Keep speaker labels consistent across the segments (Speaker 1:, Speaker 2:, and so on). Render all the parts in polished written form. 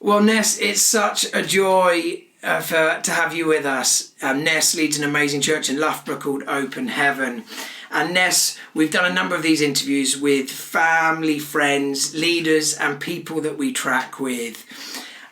Speaker 1: Well, Ness, it's such a joy to have you with us. Ness leads an amazing church in Loughborough called Open Heaven. And Ness, we've done a number of these interviews with family, friends, leaders and people that we track with.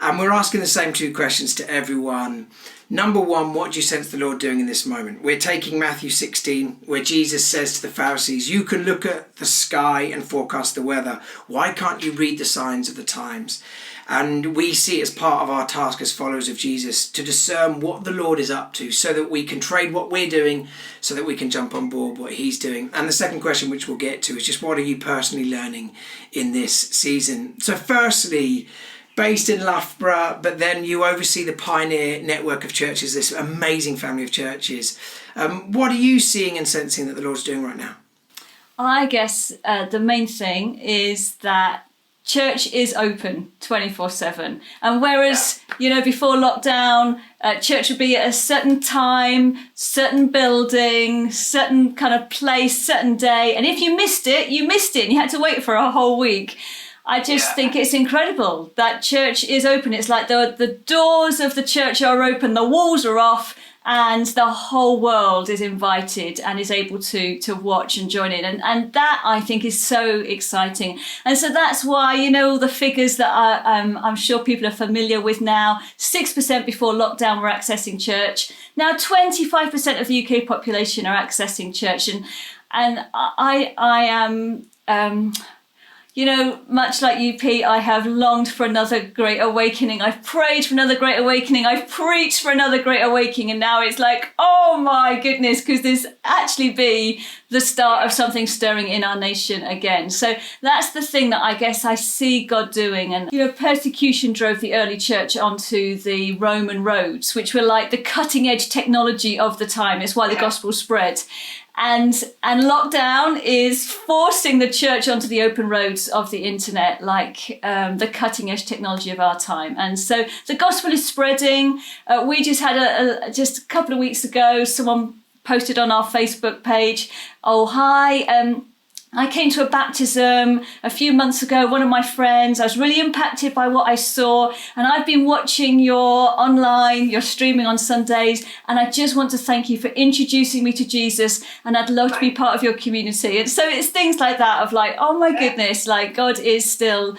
Speaker 1: And we're asking the same two questions to everyone. Number one, what do you sense the Lord doing in this moment? We're taking Matthew 16, where Jesus says to the Pharisees, you can look at the sky and forecast the weather. Why can't you read the signs of the times? And we see it as part of our task as followers of Jesus to discern what the Lord is up to so that we can trade what we're doing so that we can jump on board what he's doing. And the second question, which we'll get to, is just what are you personally learning in this season? So firstly, based in Loughborough, but then you oversee the Pioneer network of churches, this amazing family of churches. What are you seeing and sensing that the Lord's doing right now?
Speaker 2: I guess the main thing is that church is open 24/7. And whereas, before lockdown, church would be at a certain time, certain building, certain kind of place, certain day. And if you missed it, and you had to wait for a whole week. I just think it's incredible that church is open. It's like the doors of the church are open, the walls are off, and the whole world is invited and is able to watch and join in. And that, I think, is so exciting. And so that's why, all the figures that I'm sure people are familiar with now, 6% before lockdown were accessing church. Now 25% of the UK population are accessing church. And I am... much like you, Pete, I have longed for another great awakening. I've prayed for another great awakening. I've preached for another great awakening. And now it's like, oh my goodness, could this actually be the start of something stirring in our nation again? So that's the thing that I guess I see God doing. And, persecution drove the early church onto the Roman roads, which were like the cutting edge technology of the time. It's why the gospel spread. And lockdown is forcing the church onto the open roads of the internet, like the cutting edge technology of our time. And so the gospel is spreading. We just had just a couple of weeks ago, someone posted on our Facebook page, oh, hi, I came to a baptism a few months ago, one of my friends. I was really impacted by what I saw, and I've been watching your streaming on Sundays, and I just want to thank you for introducing me to Jesus, and I'd love to be part of your community. And so it's things like that of like, oh my goodness, like God is still,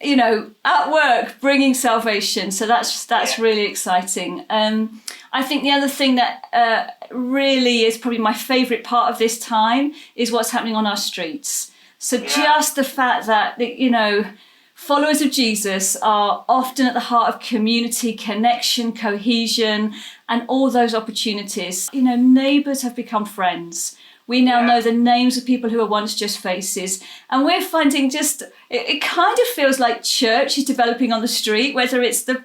Speaker 2: at work bringing salvation. So that's really exciting. I think the other thing that really is probably my favourite part of this time is what's happening on our streets. So just the fact that, followers of Jesus are often at the heart of community, connection, cohesion, and all those opportunities. Neighbours have become friends. We now know the names of people who were once just faces. And we're finding it kind of feels like church is developing on the street, whether it's the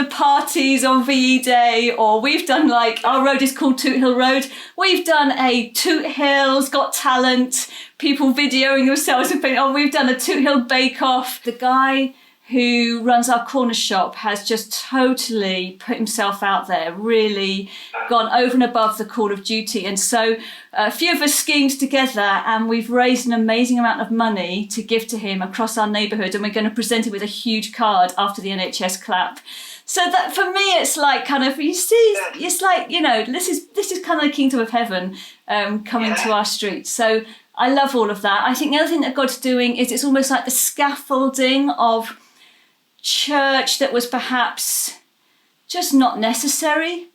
Speaker 2: parties on VE Day, or we've done our road is called Toot Hill Road. We've done a Toot Hill's Got Talent, people videoing themselves and saying, we've done a Toot Hill Bake Off. The guy who runs our corner shop has just totally put himself out there, really gone over and above the call of duty. And so a few of us schemed together and we've raised an amazing amount of money to give to him across our neighbourhood. And we're going to present it with a huge card after the NHS clap. So that for me, it's like kind of, you see, it's like, this is kind of the kingdom of heaven coming to our streets. So I love all of that. I think the other thing that God's doing is it's almost like the scaffolding of church that was perhaps just not necessary,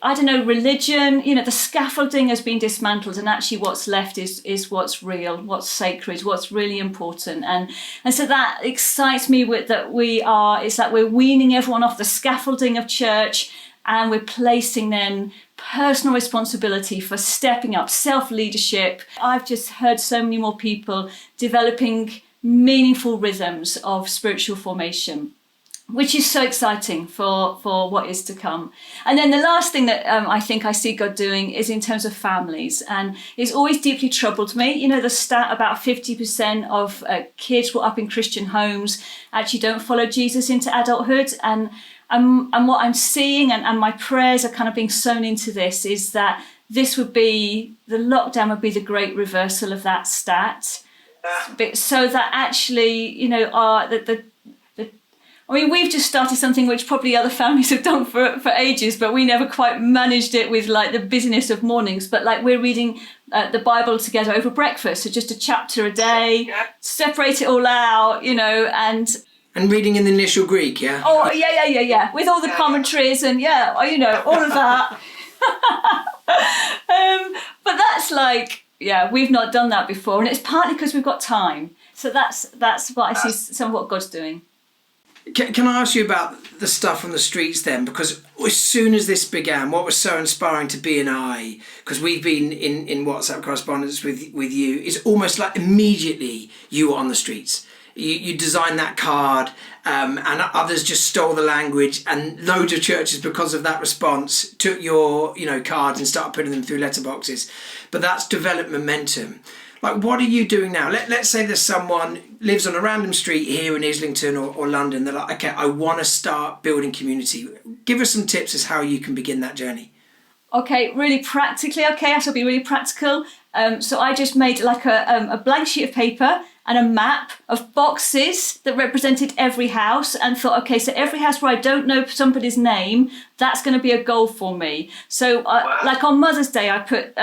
Speaker 2: religion, the scaffolding has been dismantled, and actually what's left is what's real, what's sacred, what's really important. And so that excites me it's like we're weaning everyone off the scaffolding of church, and we're placing then personal responsibility for stepping up, self-leadership. I've just heard so many more people developing meaningful rhythms of spiritual formation, which is so exciting for what is to come. And then the last thing that I think I see God doing is in terms of families. And it's always deeply troubled me. The stat about 50% of kids brought up in Christian homes actually don't follow Jesus into adulthood. And what I'm seeing and my prayers are kind of being sown into this is that the lockdown would be the great reversal of that stat. So that actually, I mean, we've just started something which probably other families have done for ages, but we never quite managed it with like the busyness of mornings. But like we're reading the Bible together over breakfast, so just a chapter a day, separate it all out, and
Speaker 1: reading in the initial Greek, yeah?
Speaker 2: Oh, yeah. With all the commentaries and all of that. But that's like, we've not done that before, and it's partly because we've got time. So that's what I see some of what God's doing.
Speaker 1: Can I ask you about the stuff on the streets then? Because as soon as this began, what was so inspiring to B and I, because we've been in WhatsApp correspondence with you, is almost like immediately you were on the streets. You designed that card, and others just stole the language, and loads of churches, because of that response, took your cards and started putting them through letterboxes. But that's developed momentum. Like, what are you doing now? Let's say there's someone lives on a random street here in Islington or London. They're like, okay, I want to start building community. Give us some tips as how you can begin that journey.
Speaker 2: Okay, really practically. Okay, I shall be really practical. So I just made like a blank sheet of paper and a map of boxes that represented every house, and thought, okay, so every house where I don't know somebody's name, that's going to be a goal for me. So like on Mother's Day, I put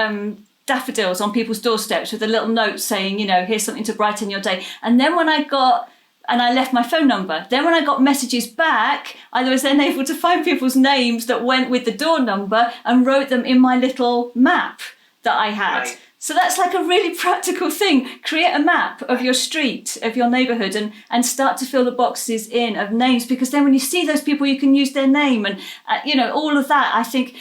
Speaker 2: daffodils on people's doorsteps with a little note saying, here's something to brighten your day. And then when I left my phone number. Then when I got messages back, I was then able to find people's names that went with the door number and wrote them in my little map that I had. Right. So that's like a really practical thing. Create a map of your street, of your neighbourhood, and start to fill the boxes in of names, because then when you see those people, you can use their name and, all of that. I think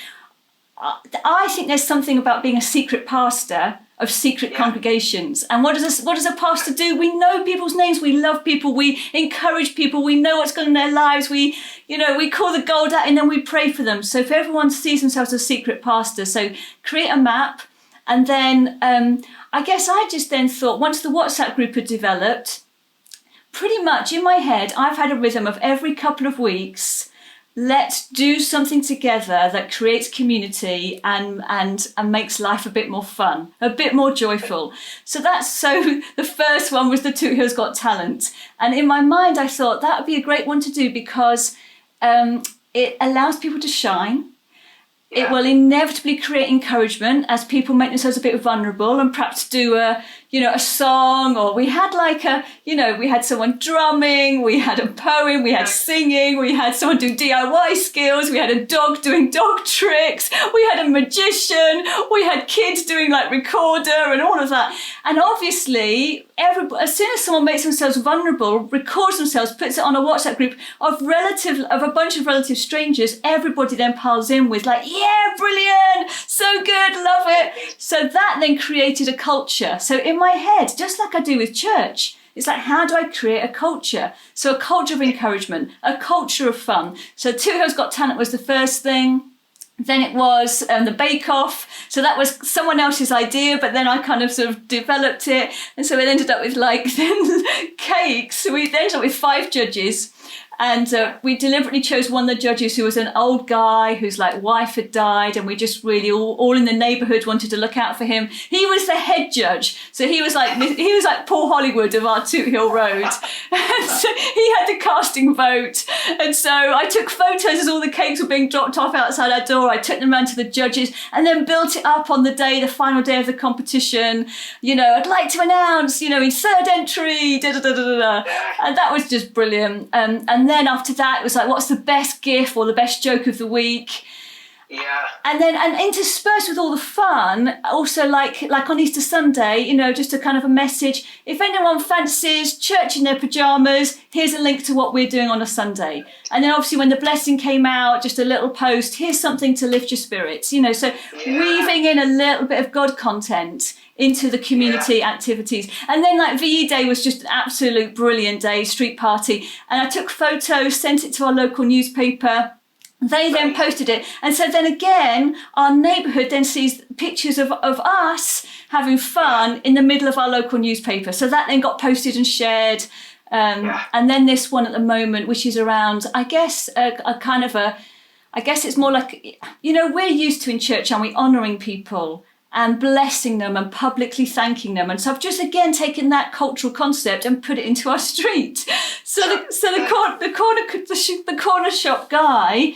Speaker 2: there's something about being a secret pastor of secret congregations. And what does a pastor do? We know people's names. We love people. We encourage people. We know what's going on in their lives. We call the gold out and then we pray for them. So if everyone sees themselves as a secret pastor, so create a map. And then I guess I just then thought, once the WhatsApp group had developed, pretty much in my head, I've had a rhythm of every couple of weeks, let's do something together that creates community and makes life a bit more fun, a bit more joyful. So the first one was the Two Hills Got Talent. And in my mind, I thought that would be a great one to do because it allows people to shine. It will inevitably create encouragement as people make themselves a bit vulnerable and perhaps do a song, or we had we had someone drumming, we had a poem, we had singing, we had someone do DIY skills, we had a dog doing dog tricks, we had a magician, we had kids doing like recorder and all of that. And obviously, as soon as someone makes themselves vulnerable, records themselves, puts it on a WhatsApp group of a bunch of relative strangers, everybody then piles in with like, yeah, brilliant, so good, love it. So that then created a culture. So in my head, just like I do with church, it's like, how do I create a culture? So a culture of encouragement, a culture of fun. So Two Hills Got Talent was the first thing. Then it was the Bake Off. So that was someone else's idea, but then I kind of sort of developed it. And so it ended up with then cakes. So we ended up with 5 judges. And we deliberately chose one of the judges who was an old guy whose wife had died, and we just really all in the neighbourhood wanted to look out for him. He was the head judge, so he was like Paul Hollywood of our Toot Hill Road. And so he had the casting vote, and so I took photos as all the cakes were being dropped off outside our door. I took them around to the judges, and then built it up on the final day of the competition. I'd like to announce, in third entry, da da da da da, and that was just brilliant. And then after that, it was like, what's the best gif or the best joke of the week? Yeah. And interspersed with all the fun, also like on Easter Sunday, just a kind of a message. If anyone fancies church in their pajamas, here's a link to what we're doing on a Sunday. And then obviously when the blessing came out, just a little post, here's something to lift your spirits, so weaving in a little bit of God content into the community activities. And then VE Day was just an absolute brilliant day, street party. And I took photos, sent it to our local newspaper. They then posted it. And so then again, our neighbourhood then sees pictures of us having fun in the middle of our local newspaper. So that then got posted and shared. And then this one at the moment, which is around, I guess, I guess it's more like, we're used to in church, aren't we, honouring people and blessing them and publicly thanking them. And so I've just again taken that cultural concept and put it into our street. The corner shop guy,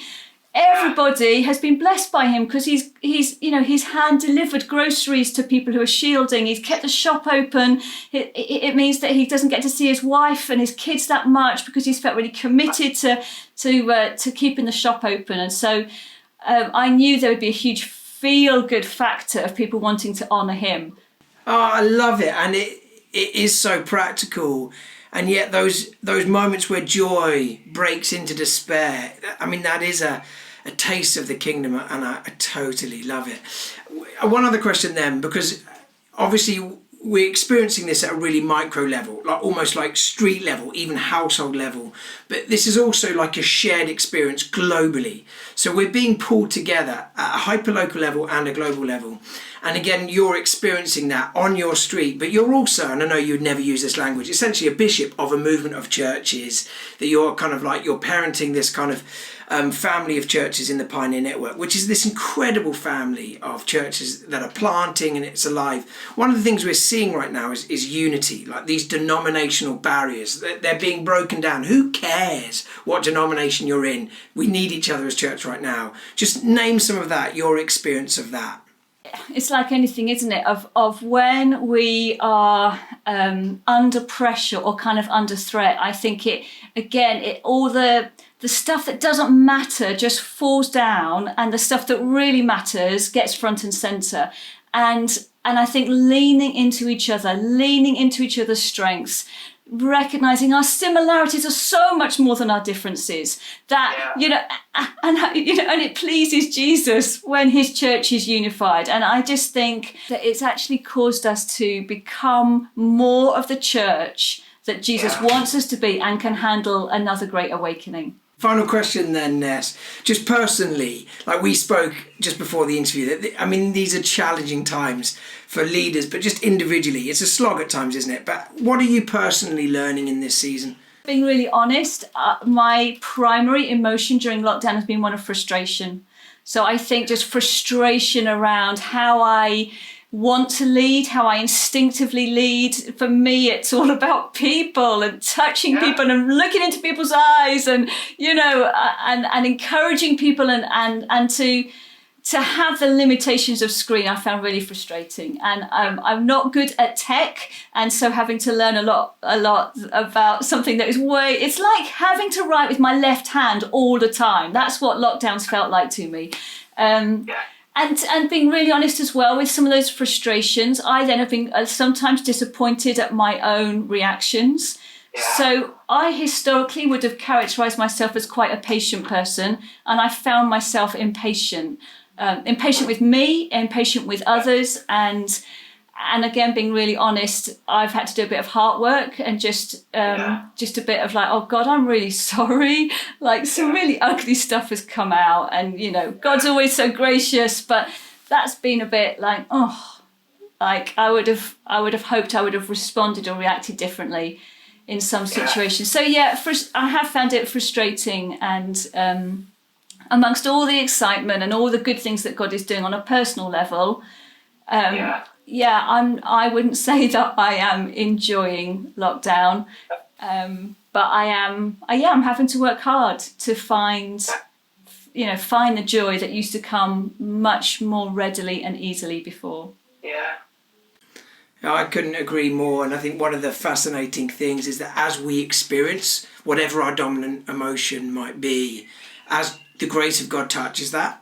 Speaker 2: everybody has been blessed by him because he's hand delivered groceries to people who are shielding. He's kept the shop open. It means that he doesn't get to see his wife and his kids that much because he's felt really committed to keeping the shop open. And so I knew there would be a huge feel-good factor of people wanting to honour him.
Speaker 1: Oh, I love it, and it is so practical. And yet those moments where joy breaks into despair, I mean, that is a taste of the kingdom, and I totally love it. One other question then, because obviously we're experiencing this at a really micro level, like almost like street level, even household level. But this is also like a shared experience globally. So we're being pulled together at a hyperlocal level and a global level. And again, you're experiencing that on your street, but you're also, and I know you'd never use this language, essentially a bishop of a movement of churches, that you're kind of like, you're parenting this kind of family of churches in the Pioneer Network, which is this incredible family of churches that are planting and it's alive. One of the things we're seeing right now is unity, like these denominational barriers, they're being broken down. Who cares what denomination you're in? We need each other as church right now. Just name some of that, your experience of that.
Speaker 2: It's like anything, isn't it? Of when we are under pressure or kind of under threat, I think all the stuff that doesn't matter just falls down, and the stuff that really matters gets front and centre. And I think leaning into each other's strengths, recognizing our similarities are so much more than our differences, that and it pleases Jesus when his church is unified. And I just think that it's actually caused us to become more of the church that Jesus wants us to be and can handle another great awakening.
Speaker 1: Final question then, Ness. Just personally, like we spoke just before the interview, I mean, these are challenging times for leaders, but just individually, it's a slog at times, isn't it? But what are you personally learning in this season?
Speaker 2: Being really honest, my primary emotion during lockdown has been one of frustration. So I think just frustration around how I want to lead, how I instinctively lead. For me, it's all about people and touching people and looking into people's eyes and, and encouraging people and to have the limitations of screen, I found really frustrating. And I'm not good at tech, and so having to learn a lot about something that is it's like having to write with my left hand all the time. That's what lockdowns felt like to me. And being really honest as well with some of those frustrations, I then have been sometimes disappointed at my own reactions. So I historically would have characterised myself as quite a patient person, and I found myself impatient with me, impatient with others, and again, being really honest, I've had to do a bit of heart work and just a bit of like, oh God, I'm really sorry. Like some really ugly stuff has come out, and God's always so gracious, but that's been a bit like, I would have hoped I would have responded or reacted differently in some situations. So I have found it frustrating, and amongst all the excitement and all the good things that God is doing on a personal level, I wouldn't say that I am enjoying lockdown, but I am having to work hard to find the joy that used to come much more readily and easily before.
Speaker 1: I couldn't agree more, and I think one of the fascinating things is that as we experience whatever our dominant emotion might be, as the grace of God touches that,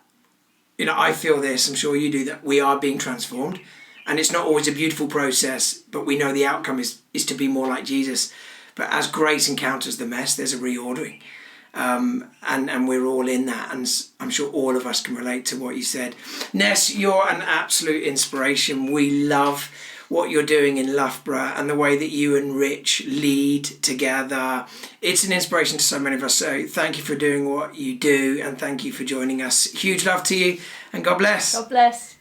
Speaker 1: I feel this, I'm sure you do, that we are being transformed. And it's not always a beautiful process, but we know the outcome is to be more like Jesus. But as grace encounters the mess, there's a reordering. And we're all in that. And I'm sure all of us can relate to what you said. Ness, you're an absolute inspiration. We love what you're doing in Loughborough and the way that you and Rich lead together. It's an inspiration to so many of us. So thank you for doing what you do, and thank you for joining us. Huge love to you, and God bless.
Speaker 2: God bless.